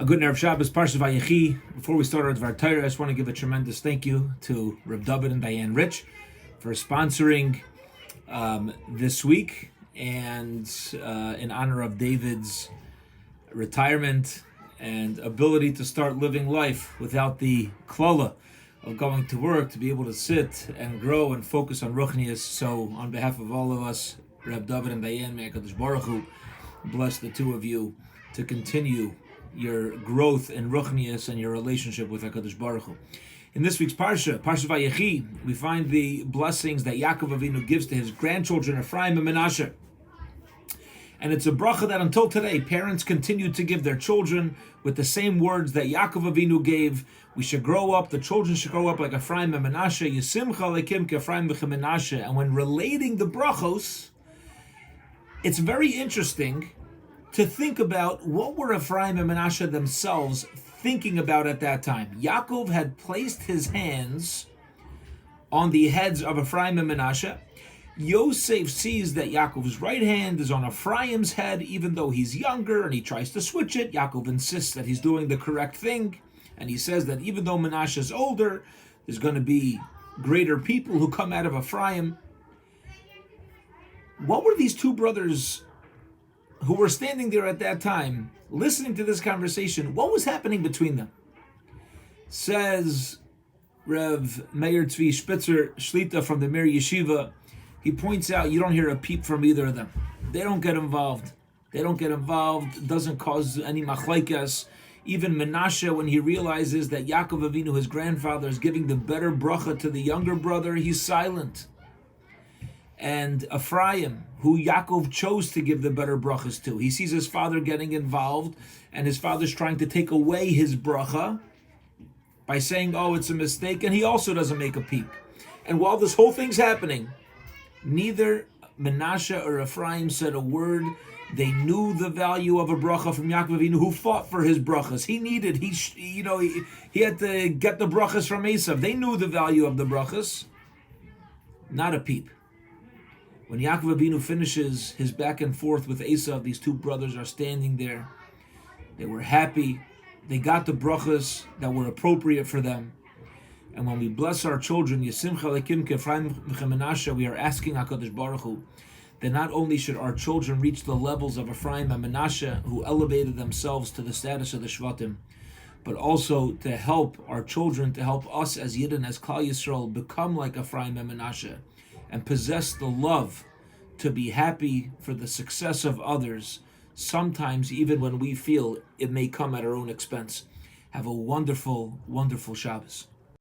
A good Erev Shabbos, Parshas Vayechi. Before we start our Dvar Torah, I just want to give a tremendous thank you to Reb David and Diane Rich for sponsoring this week, and in honor of David's retirement and ability to start living life without the klala of going to work, to be able to sit and grow and focus on Ruchnius. So on behalf of all of us, Reb David and Diane, may HaKadosh Baruch Hu bless the two of you to continue your growth in Ruchnius and your relationship with HaKadosh Baruch Hu. In this week's Parshas Vayechi, we find the blessings that Yaakov Avinu gives to his grandchildren Ephraim and Menashe. And it's a bracha that until today, parents continue to give their children with the same words that Yaakov Avinu gave. We should grow up, the children should grow up like Ephraim and Menashe, Yisimcha lekim ke'Ephraim v'Menashe. And when relating the brachos, it's very interesting to think about what were Ephraim and Menashe themselves thinking about at that time. Yaakov had placed his hands on the heads of Ephraim and Menashe. Yosef sees that Yaakov's right hand is on Ephraim's head, even though he's younger, and he tries to switch it. Yaakov insists that he's doing the correct thing, and he says that even though Menashe is older, there's going to be greater people who come out of Ephraim. What were these two brothers who were standing there at that time, listening to this conversation? What was happening between them? Says Rev Meir Tzvi Spitzer Shlita from the Mir Yeshiva, he points out you don't hear a peep from either of them. They don't get involved. It doesn't cause any machlaikas. Even Menashe, when he realizes that Yaakov Avinu, his grandfather, is giving the better bracha to the younger brother, he's silent. And Ephraim, who Yaakov chose to give the better brachas to, he sees his father getting involved, and his father's trying to take away his bracha by saying, oh, it's a mistake, and he also doesn't make a peep. And while this whole thing's happening, neither Menashe or Ephraim said a word. They knew the value of a bracha from Yaakov Avinu, who fought for his brachas. He had to get the brachas from Esav. They knew the value of the brachas. Not a peep. When Yaakov Avinu finishes his back and forth with Esav, these two brothers are standing there. They were happy. They got the brachas that were appropriate for them. And when we bless our children, Yisimcha lekim ke'Ephraim v'Menashe, we are asking HaKadosh Baruch Hu that not only should our children reach the levels of Ephraim and Menashe, who elevated themselves to the status of the Shvatim, but also to help our children, to help us as Yidden, as Klal Yisrael, become like Ephraim and Menashe, and possess the love to be happy for the success of others, sometimes even when we feel it may come at our own expense. Have a wonderful, wonderful Shabbos.